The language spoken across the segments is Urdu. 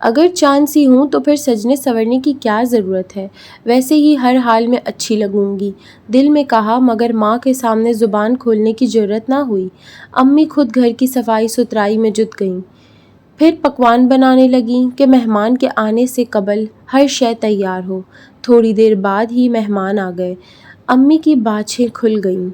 اگر چاند سی ہوں تو پھر سجنے سورنے کی کیا ضرورت ہے، ویسے ہی ہر حال میں اچھی لگوں گی، دل میں کہا، مگر ماں کے سامنے زبان کھولنے کی جرأت نہ ہوئی۔ امی خود گھر کی صفائی ستھرائی میں جٹ گئیں، پھر پکوان بنانے لگیں کہ مہمان کے آنے سے قبل ہر شے تیار ہو۔ تھوڑی دیر بعد ہی مہمان آ گئے۔ امی کی باچھیں کھل گئیں،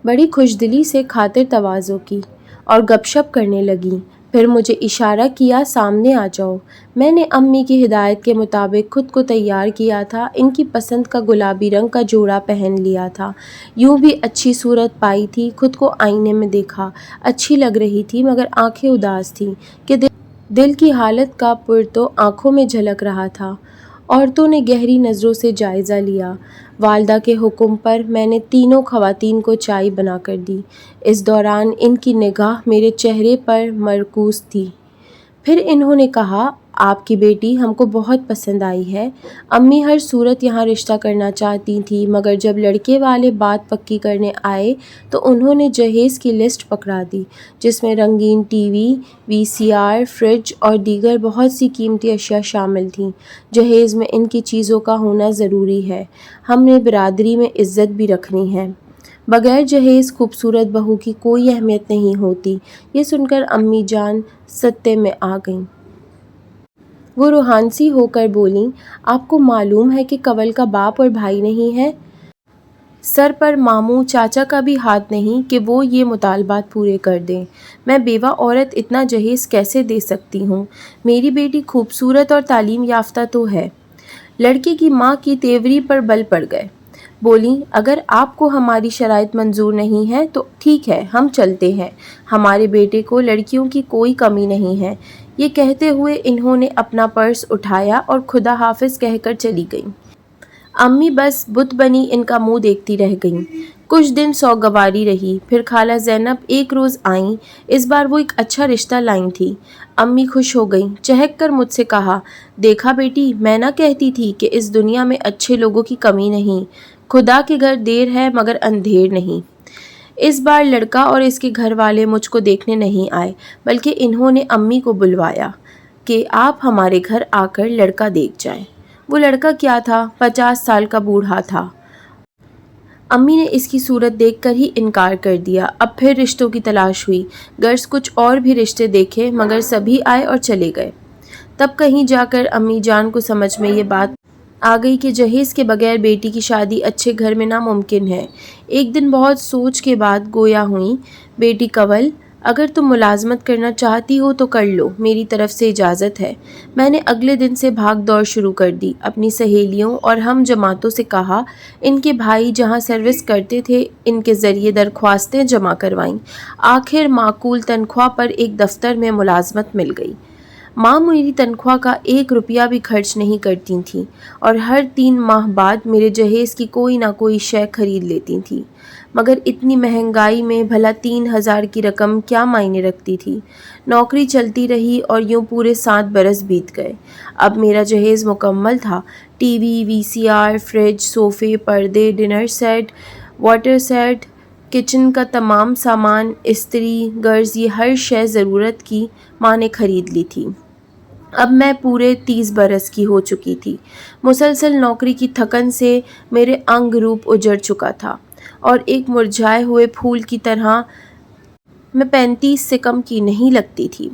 بڑی خوشدلی سے خاطر تواضع کی اور گپ شپ کرنے لگیں۔ پھر مجھے اشارہ کیا، سامنے آ جاؤ۔ میں نے امی کی ہدایت کے مطابق خود کو تیار کیا تھا، ان کی پسند کا گلابی رنگ کا جوڑا پہن لیا تھا، یوں بھی اچھی صورت پائی تھی۔ خود کو آئینے میں دیکھا، اچھی لگ رہی تھی، مگر آنکھیں اداس تھیں کہ دل کی حالت کا پر تو آنکھوں میں جھلک رہا تھا۔ عورتوں نے گہری نظروں سے جائزہ لیا۔ والدہ کے حکم پر میں نے تینوں خواتین کو چائے بنا کر دی۔ اس دوران ان کی نگاہ میرے چہرے پر مرکوز تھی۔ پھر انہوں نے کہا، آپ کی بیٹی ہم کو بہت پسند آئی ہے۔ امی ہر صورت یہاں رشتہ کرنا چاہتی تھیں، مگر جب لڑکے والے بات پکی کرنے آئے تو انہوں نے جہیز کی لسٹ پکڑا دی، جس میں رنگین ٹی وی، VCR، فریج اور دیگر بہت سی قیمتی اشیاء شامل تھیں۔ جہیز میں ان کی چیزوں کا ہونا ضروری ہے، ہم نے برادری میں عزت بھی رکھنی ہے۔ بغیر جہیز خوبصورت بہو کی کوئی اہمیت نہیں ہوتی۔ یہ سن کر امی جان صدمے میں آ گئیں۔ وہ روحانسی ہو کر بولیں، آپ کو معلوم ہے کہ کنول کا باپ اور بھائی نہیں ہے؟ سر پر ماموں چاچا کا بھی ہاتھ نہیں کہ وہ یہ مطالبات پورے کر دیں۔ میں بیوہ عورت اتنا جہیز کیسے دے سکتی ہوں؟ میری بیٹی خوبصورت اور تعلیم یافتہ تو ہے۔ لڑکے کی ماں کی تیوری پر بل پڑ گئے۔ بولیں، اگر آپ کو ہماری شرائط منظور نہیں ہے تو ٹھیک ہے، ہم چلتے ہیں، ہمارے بیٹے کو لڑکیوں کی کوئی کمی نہیں ہے۔ یہ کہتے ہوئے انہوں نے اپنا پرس اٹھایا اور خدا حافظ کہہ کر چلی گئیں۔ امی بس بت بنی ان کا منہ دیکھتی رہ گئیں۔ کچھ دن سوگواری رہی، پھر خالہ زینب ایک روز آئیں۔ اس بار وہ ایک اچھا رشتہ لائیں تھیں۔ امی خوش ہو گئیں، چہک کر مجھ سے کہا، دیکھا بیٹی، میں نہ کہتی تھی کہ اس دنیا میں اچھے لوگوں کی کمی نہیں، خدا کے گھر دیر ہے مگر اندھیر نہیں۔ اس بار لڑکا اور اس کے گھر والے مجھ کو دیکھنے نہیں آئے، بلکہ انہوں نے امی کو بلوایا کہ آپ ہمارے گھر آ کر لڑکا دیکھ جائیں۔ وہ لڑکا کیا تھا، 50 سال کا بوڑھا تھا۔ امی نے اس کی صورت دیکھ کر ہی انکار کر دیا۔ اب پھر رشتوں کی تلاش ہوئی، غرض کچھ اور بھی رشتے دیکھے، مگر سبھی آئے اور چلے گئے۔ تب کہیں جا کر امی جان کو سمجھ میں یہ بات آ گئی کہ جہیز کے بغیر بیٹی کی شادی اچھے گھر میں ناممکن ہے۔ ایک دن بہت سوچ کے بعد گویا ہوئیں، بیٹی کنول، اگر تم ملازمت کرنا چاہتی ہو تو کر لو، میری طرف سے اجازت ہے۔ میں نے اگلے دن سے بھاگ دوڑ شروع کر دی، اپنی سہیلیوں اور ہم جماعتوں سے کہا، ان کے بھائی جہاں سروس کرتے تھے ان کے ذریعے درخواستیں جمع کروائیں۔ آخر معقول تنخواہ پر ایک دفتر میں ملازمت مل گئی۔ ماں میری تنخواہ کا 1 روپیہ بھی خرچ نہیں کرتی تھیں اور ہر 3 ماہ بعد میرے جہیز کی کوئی نہ کوئی شے خرید لیتی تھیں، مگر اتنی مہنگائی میں بھلا 3000 کی رقم کیا معنی رکھتی تھی۔ نوکری چلتی رہی اور یوں پورے 7 برس بیت گئے۔ اب میرا جہیز مکمل تھا، ٹی وی، VCR، فریج، صوفے، پردے، dinner set, water set, kitchen کا تمام سامان، استری، غرض یہ ہر شے ضرورت کی ماں نے خرید لی تھی۔ اب میں پورے 30 برس کی ہو چکی تھی۔ مسلسل نوکری کی تھکن سے میرے انگ روپ اجڑ چکا تھا اور ایک مرجھائے ہوئے پھول کی طرح میں 35 سے کم کی نہیں لگتی تھی۔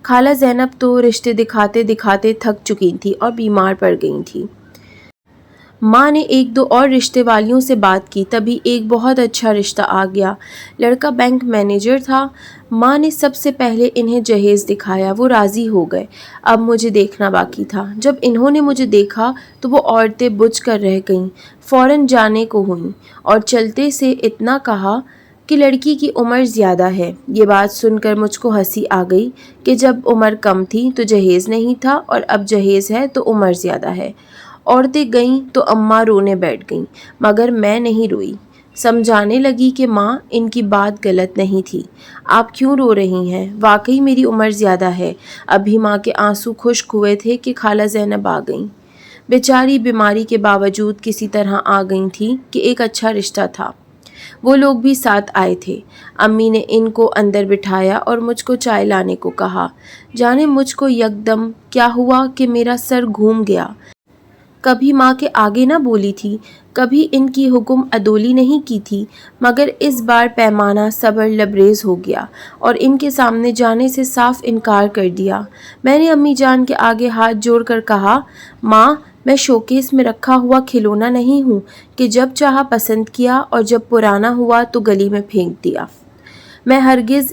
خالہ زینب تو رشتے دکھاتے دکھاتے تھک چکی تھی اور بیمار پڑ گئی تھی۔ ماں نے 1-2 اور رشتے والیوں سے بات کی، تبھی ایک بہت اچھا رشتہ آ گیا۔ لڑکا بینک مینیجر تھا۔ ماں نے سب سے پہلے انہیں جہیز دکھایا، وہ راضی ہو گئے۔ اب مجھے دیکھنا باقی تھا۔ جب انہوں نے مجھے دیکھا تو وہ عورتیں بجھ کر رہ گئیں، فوراً جانے کو ہوئیں اور چلتے سے اتنا کہا کہ لڑکی کی عمر زیادہ ہے۔ یہ بات سن کر مجھ کو ہنسی آ گئی کہ جب عمر کم تھی تو جہیز نہیں تھا اور اب جہیز ہے تو عمر زیادہ ہے۔ عورتیں گئیں تو اماں رونے بیٹھ گئیں، مگر میں نہیں روئی۔ سمجھانے لگی کہ ماں، ان کی بات غلط نہیں تھی، آپ کیوں رو رہی ہیں؟ واقعی میری عمر زیادہ ہے۔ ابھی ماں کے آنسو خشک ہوئے تھے کہ خالہ زینب آ گئیں۔ بیچاری بیماری کے باوجود کسی طرح آ گئی تھی کہ ایک اچھا رشتہ تھا۔ وہ لوگ بھی ساتھ آئے تھے۔ امی نے ان کو اندر بٹھایا اور مجھ کو چائے لانے کو کہا۔ جانے مجھ کو یکدم کیا ہوا کہ میرا سر گھوم گیا۔ کبھی ماں کے آگے نہ بولی تھی، کبھی ان کی حکم عدولی نہیں کی تھی، مگر اس بار پیمانہ صبر لبریز ہو گیا اور ان کے سامنے جانے سے صاف انکار کر دیا۔ میں نے امی جان کے آگے ہاتھ جوڑ کر کہا، ماں میں شوکیس میں رکھا ہوا کھلونا نہیں ہوں کہ جب چاہا پسند کیا اور جب پرانا ہوا تو گلی میں پھینک دیا۔ میں ہرگز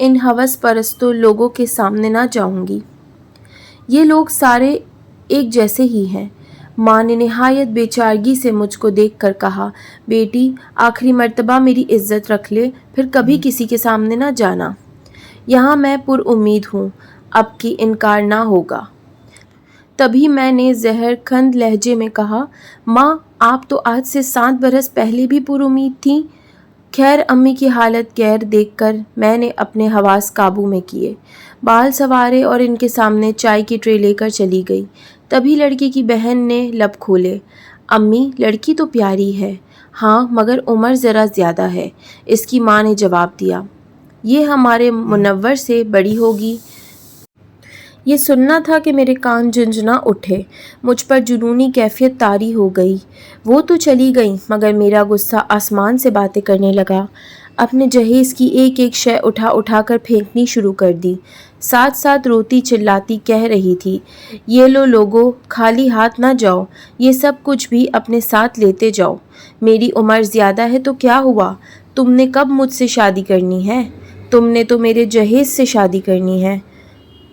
ان ہوس پرستوں لوگوں کے سامنے نہ جاؤں گی۔ یہ لوگ سارے ایک جیسے ہی ہیں۔ ماں نے نہایت بے چارگی سے مجھ کو دیکھ کر کہا، بیٹی آخری مرتبہ میری عزت رکھ لے، پھر کبھی کسی کے سامنے نہ جانا۔ یہاں میں پر امید ہوں، اب کی انکار نہ ہوگا۔ تبھی میں نے زہر کھند لہجے میں کہا، ماں آپ تو آج سے 7 برس پہلے بھی پر امید تھیں۔ خیر امی کی حالت غیر دیکھ کر میں نے اپنے حواس قابو میں کیے، بال سنوارے اور ان کے سامنے چائے کی ٹرے لے کر چلی گئی۔ تبھی لڑکی کی بہن نے لب کھولے، امی لڑکی تو پیاری ہے، ہاں مگر عمر ذرا زیادہ ہے، اس کی ماں نے جواب دیا۔ یہ ہمارے منور سے بڑی ہوگی۔ یہ سننا تھا کہ میرے کان جھنجھنا اٹھے، مجھ پر جنونی کیفیت طاری ہو گئی۔ وہ تو چلی گئیں مگر میرا غصہ آسمان سے باتیں کرنے لگا۔ اپنے جہیز کی ایک ایک شے اٹھا اٹھا کر پھینکنی شروع کر دی، ساتھ ساتھ روتی چلاتی کہہ رہی تھی، یہ لو لوگو خالی ہاتھ نہ جاؤ، یہ سب کچھ بھی اپنے ساتھ لیتے جاؤ۔ میری عمر زیادہ ہے تو کیا ہوا، تم نے کب مجھ سے شادی کرنی ہے؟ تم نے تو میرے جہیز سے شادی کرنی ہے۔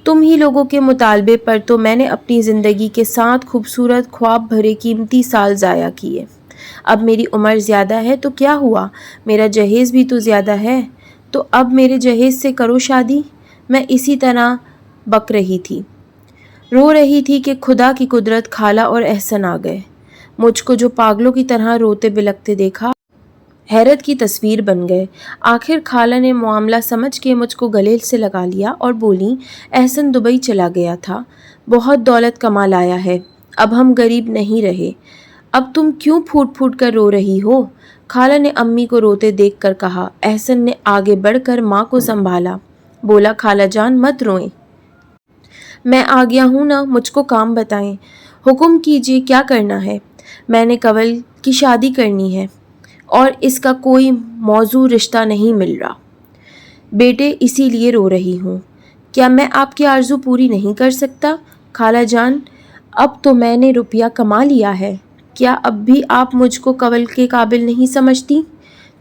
تم ہی لوگوں کے مطالبے پر تو میں نے اپنی زندگی کے 7 خوبصورت خواب بھرے قیمتی سال ضائع کیے۔ اب میری عمر زیادہ ہے تو کیا ہوا، میرا جہیز بھی تو زیادہ ہے، تو اب میرے جہیز سے کرو شادی۔ میں اسی طرح بک رہی تھی، رو رہی تھی کہ خدا کی قدرت خالہ اور احسن آ گئے۔ مجھ کو جو پاگلوں کی طرح روتے بلکتے دیکھا، حیرت کی تصویر بن گئے۔ آخر خالہ نے معاملہ سمجھ کے مجھ کو گلے سے لگا لیا اور بولی، احسن دبئی چلا گیا تھا، بہت دولت کما لایا ہے، اب ہم غریب نہیں رہے۔ اب تم کیوں پھوٹ پھوٹ کر رو رہی ہو؟ خالہ نے امی کو روتے دیکھ کر کہا۔ احسن نے آگے بڑھ کر ماں کو سنبھالا، بولا، خالہ جان مت روئیں، میں آ گیا ہوں نا، مجھ کو کام بتائیں، حکم کیجیے کیا کرنا ہے۔ میں نے کنول کی شادی کرنی ہے اور اس کا کوئی موزوں رشتہ نہیں مل رہا بیٹے، اسی لیے رو رہی ہوں۔ کیا میں آپ کی آرزو پوری نہیں کر سکتا؟ خالہ جان اب تو میں نے روپیہ کما لیا ہے، کیا اب بھی آپ مجھ کو کنول کے قابل نہیں سمجھتی؟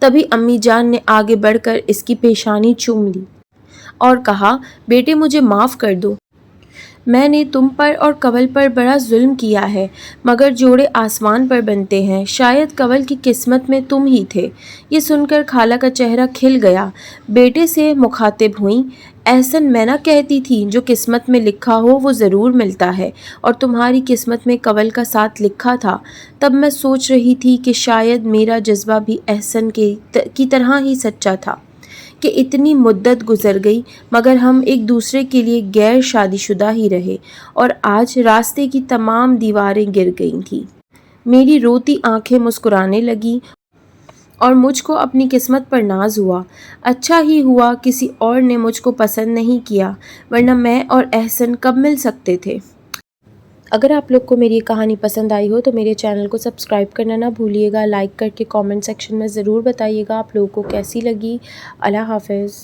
تبھی امی جان نے آگے بڑھ کر اس کی پیشانی چوم لی اور کہا، بیٹے مجھے معاف کر دو، میں نے تم پر اور کنول پر بڑا ظلم کیا ہے، مگر جوڑے آسمان پر بنتے ہیں، شاید کنول کی قسمت میں تم ہی تھے۔ یہ سن کر خالہ کا چہرہ کھل گیا، بیٹے سے مخاطب ہوئیں، احسن میں نہ کہتی تھی جو قسمت میں لکھا ہو وہ ضرور ملتا ہے، اور تمہاری قسمت میں کنول کا ساتھ لکھا تھا۔ تب میں سوچ رہی تھی کہ شاید میرا جذبہ بھی احسن کی طرح ہی سچا تھا کہ اتنی مدت گزر گئی مگر ہم ایک دوسرے کے لیے غیر شادی شدہ ہی رہے، اور آج راستے کی تمام دیواریں گر گئی تھیں۔ میری روتی آنکھیں مسکرانے لگیں اور مجھ کو اپنی قسمت پر ناز ہوا۔ اچھا ہی ہوا کسی اور نے مجھ کو پسند نہیں کیا، ورنہ میں اور احسن کب مل سکتے تھے۔ اگر آپ لوگ کو میری یہ کہانی پسند آئی ہو تو میرے چینل کو سبسکرائب کرنا نہ بھولیے گا، لائک کر کے کامنٹ سیکشن میں ضرور بتائیے گا آپ لوگوں کو کیسی لگی۔ اللہ حافظ۔